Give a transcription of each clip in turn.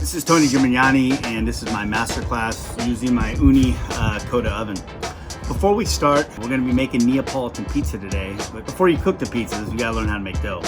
This is Tony Gemignani, and this is my masterclass using my Ooni Coda oven. Before we start, we're going to be making Neapolitan pizza today. But before you cook the pizzas, you got to learn how to make dough.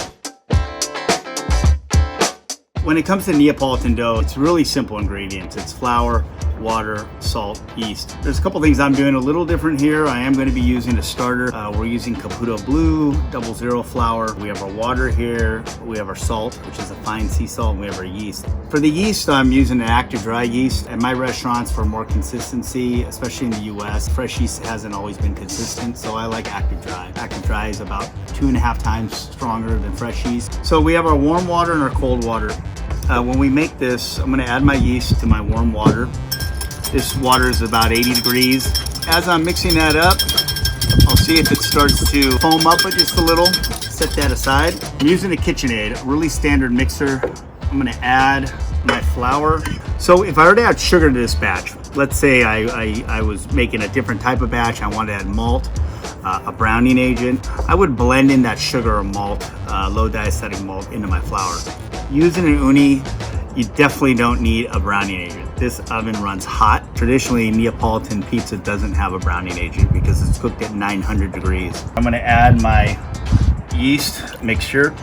When it comes to Neapolitan dough, it's really simple ingredients. It's flour, water, salt, yeast. There's a couple things I'm doing a little different here. I am going to be using a starter. We're using Caputo Blue, 00 flour. We have our water here. We have our salt, which is a fine sea salt, and we have our yeast. For the yeast, I'm using an active dry yeast. At my restaurants, for more consistency, especially in the US, fresh yeast hasn't always been consistent, so I like active dry. Active dry is about 2.5 times stronger than fresh yeast. So we have our warm water and our cold water. When we make this, I'm going to add my yeast to my warm water. This water is about 80 degrees. As I'm mixing that up, I'll see if it starts to foam up just a little. Set that aside. I'm using a KitchenAid, a really standard mixer. I'm going to add my flour. So if I were to add sugar to this batch, let's say I was making a different type of batch, I wanted to add malt, a browning agent, I would blend in that sugar or malt, low diacetic malt, into my flour. Using an Ooni, you definitely don't need a browning agent. This oven runs hot. Traditionally, Neapolitan pizza doesn't have a browning agent because it's cooked at 900 degrees. I'm gonna add my yeast mixture,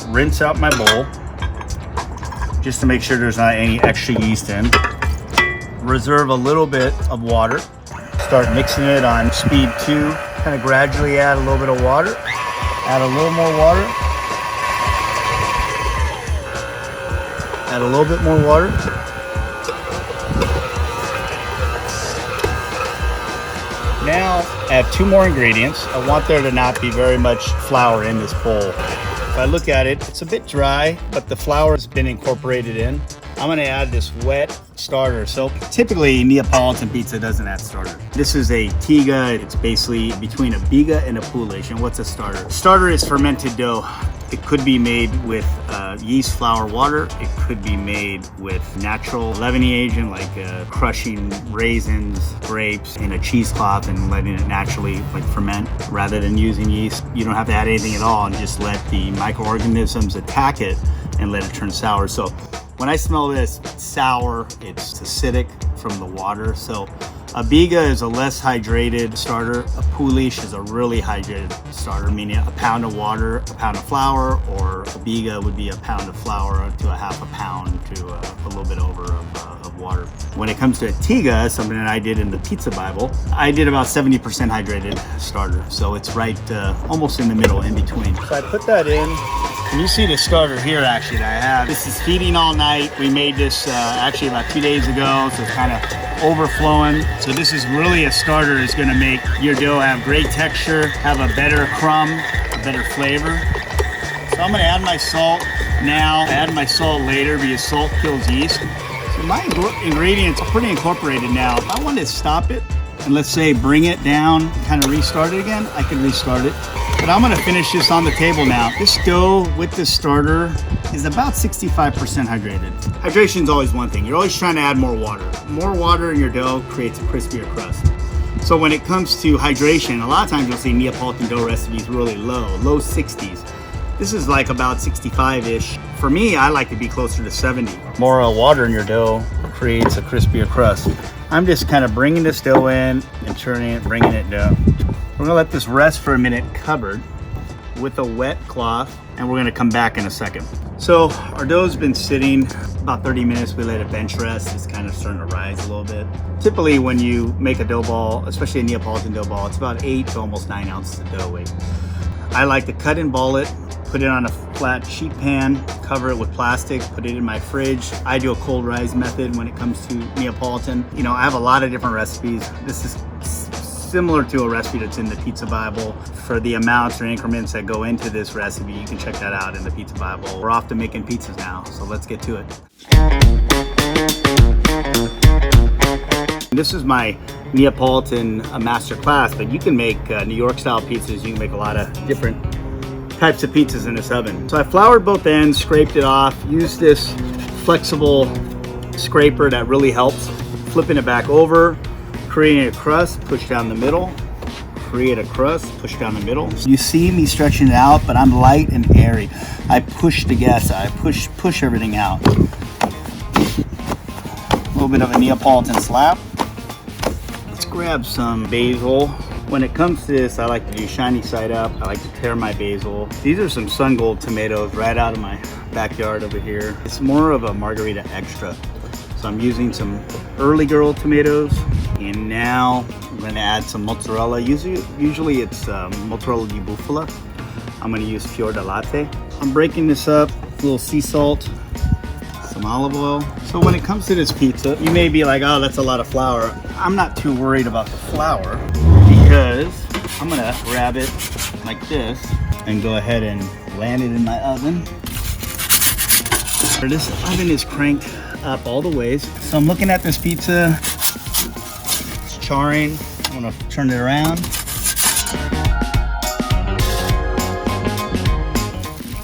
rinse out my bowl, just to make sure there's not any extra yeast in. Reserve a little bit of water. Start mixing it on speed 2. Kind of gradually add a little bit of water. Add a little more water. Add a little bit more water. Now I have 2 more ingredients. I want there to not be very much flour in this bowl. If I look at it, it's a bit dry, but the flour has been incorporated in. I'm gonna add this wet starter. So typically Neapolitan pizza doesn't add starter. This is a tiga. It's basically between a biga and a poulish. And what's a starter? Starter is fermented dough. It could be made with yeast, flour, water. It could be made with natural leavening agent, like crushing raisins, grapes in a cheesecloth and letting it naturally ferment rather than using yeast. You don't have to add anything at all and just let the microorganisms attack it and let it turn sour. So when I smell this, it's sour, it's acidic from the water. So a biga is a less hydrated starter. A poulish is a really hydrated starter, meaning a pound of water, a pound of flour, or a biga would be a pound of flour to a half a pound to a little bit over of water. When it comes to a tiga, something that I did in the Pizza Bible, I did about 70% hydrated starter. So it's right almost in the middle, in between. So I put that in. And you see the starter here actually that I have. This is feeding all night. We made this actually about 2 days ago, so it's kind of overflowing. So this is really a starter that's gonna make your dough have great texture, have a better crumb, a better flavor. So I'm gonna add my salt now. I add my salt later because salt kills yeast. So my ingredients are pretty incorporated now. If I wanted to stop it and let's say bring it down, kind of restart it again, I can restart it. But I'm gonna finish this on the table now. This dough with the starter is about 65% hydrated. Hydration is always one thing. You're always trying to add more water. More water in your dough creates a crispier crust. So when it comes to hydration, a lot of times you'll see Neapolitan dough recipes really low 60s. This is like about 65-ish. For me, I like to be closer to 70. More water in your dough creates a crispier crust. I'm just kind of bringing this dough in and turning it, bringing it down. We're gonna let this rest for a minute covered with a wet cloth, and we're gonna come back in a second. So our dough's been sitting about 30 minutes. We let it bench rest. It's kind of starting to rise a little bit. Typically when you make a dough ball, especially a Neapolitan dough ball, it's about 8 to almost 9 ounces of dough weight. I like to cut and ball it, put it on a flat sheet pan, cover it with plastic, put it in my fridge. I do a cold rise method when it comes to Neapolitan. You know, I have a lot of different recipes. This is similar to a recipe that's in the Pizza Bible. For the amounts or increments that go into this recipe, you can check that out in the Pizza Bible. We're off to making pizzas now, so let's get to it. This is my Neapolitan masterclass, but you can make New York style pizzas. You can make a lot of different types of pizzas in this oven. So I floured both ends, scraped it off, used this flexible scraper that really helps. Flipping it back over, creating a crust, push down the middle, create a crust, push down the middle. You see me stretching it out, but I'm light and airy. I push the gas out, I push everything out. bit of a Neapolitan slap. Let's grab some basil. When it comes to this, I like to do shiny side up. I like to tear my basil. These are some sun gold tomatoes right out of my backyard over here. It's more of a margarita extra. So I'm using some early girl tomatoes. And now I'm gonna add some mozzarella. Usually it's mozzarella di bufala. I'm gonna use fior di latte. I'm breaking this up, a little sea salt, some olive oil. So when it comes to this pizza, you may be like, oh, that's a lot of flour. I'm not too worried about the flour because I'm gonna grab it like this and go ahead and land it in my oven. This oven is cranked up all the ways. So I'm looking at this pizza, it's charring. I'm gonna turn it around.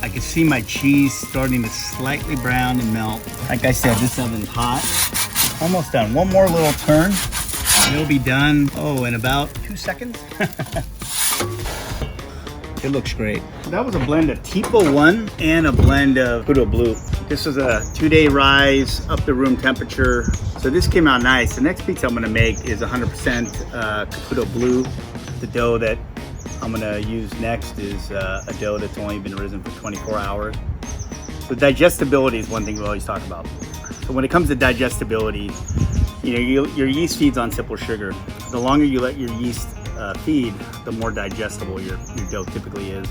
I can see my cheese starting to slightly brown and melt. Like I said, this oven's hot. Almost done. One more little turn. It'll be done, in about 2 seconds. It looks great. That was a blend of Tipo 1 and a blend of Caputo Blue. This is a 2-day rise, up to room temperature. So this came out nice. The next pizza I'm gonna make is 100% Caputo Blue. The dough that I'm gonna use next is a dough that's only been risen for 24 hours. So digestibility is one thing we always talk about. So when it comes to digestibility, your yeast feeds on simple sugar. The longer you let your yeast feed, the more digestible your dough typically is.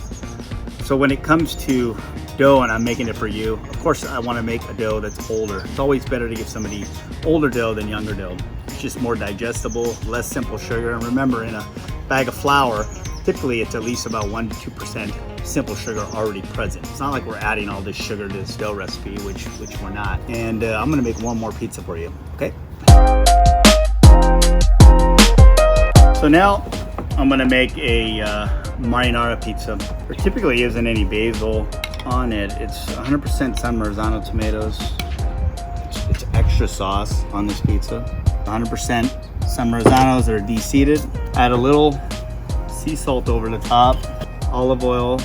So when it comes to dough, and I'm making it for you, of course I want to make a dough that's older. It's always better to give somebody older dough than younger dough. It's just more digestible, less simple sugar. And remember, in a bag of flour, typically it's at least about 1 to 2% simple sugar already present. It's not like we're adding all this sugar to this dough recipe, which we're not. And I'm gonna make one more pizza for you, okay? So now I'm gonna make a marinara pizza. There typically isn't any basil on it. It's 100% San Marzano tomatoes. It's extra sauce on this pizza. 100% San Marzanos are de-seeded. Add a little sea salt over the top, olive oil.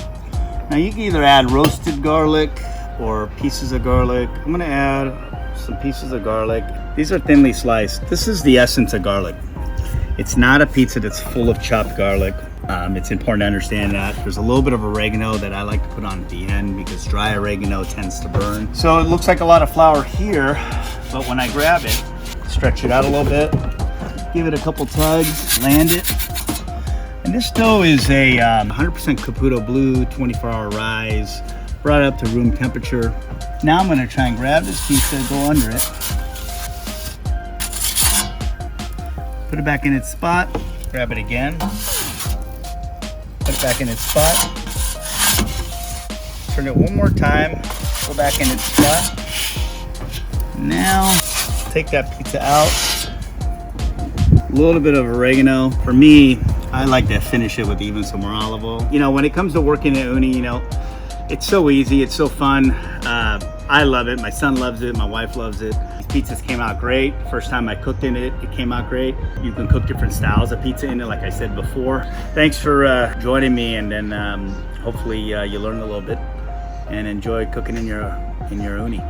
Now you can either add roasted garlic or pieces of garlic. I'm gonna add some pieces of garlic. These are thinly sliced. This is the essence of garlic. It's not a pizza that's full of chopped garlic. It's important to understand that. There's a little bit of oregano that I like to put on at the end because dry oregano tends to burn. So it looks like a lot of flour here, but when I grab it, stretch it out a little bit, give it a couple tugs, land it. And this dough is a 100% Caputo Blue, 24-hour rise, brought up to room temperature. Now I'm gonna try and grab this pizza, go under it, put it back in its spot, grab it again, put it back in its spot, turn it one more time, go back in its spot. Now, take that pizza out, a little bit of oregano. For me, I like to finish it with even some more olive oil. When it comes to working at Ooni, it's so easy, it's so fun. I love it, my son loves it, my wife loves it. These pizzas came out great. First time I cooked in it, it came out great. You can cook different styles of pizza in it, like I said before. Thanks for joining me, and then hopefully you learned a little bit and enjoy cooking in your Ooni.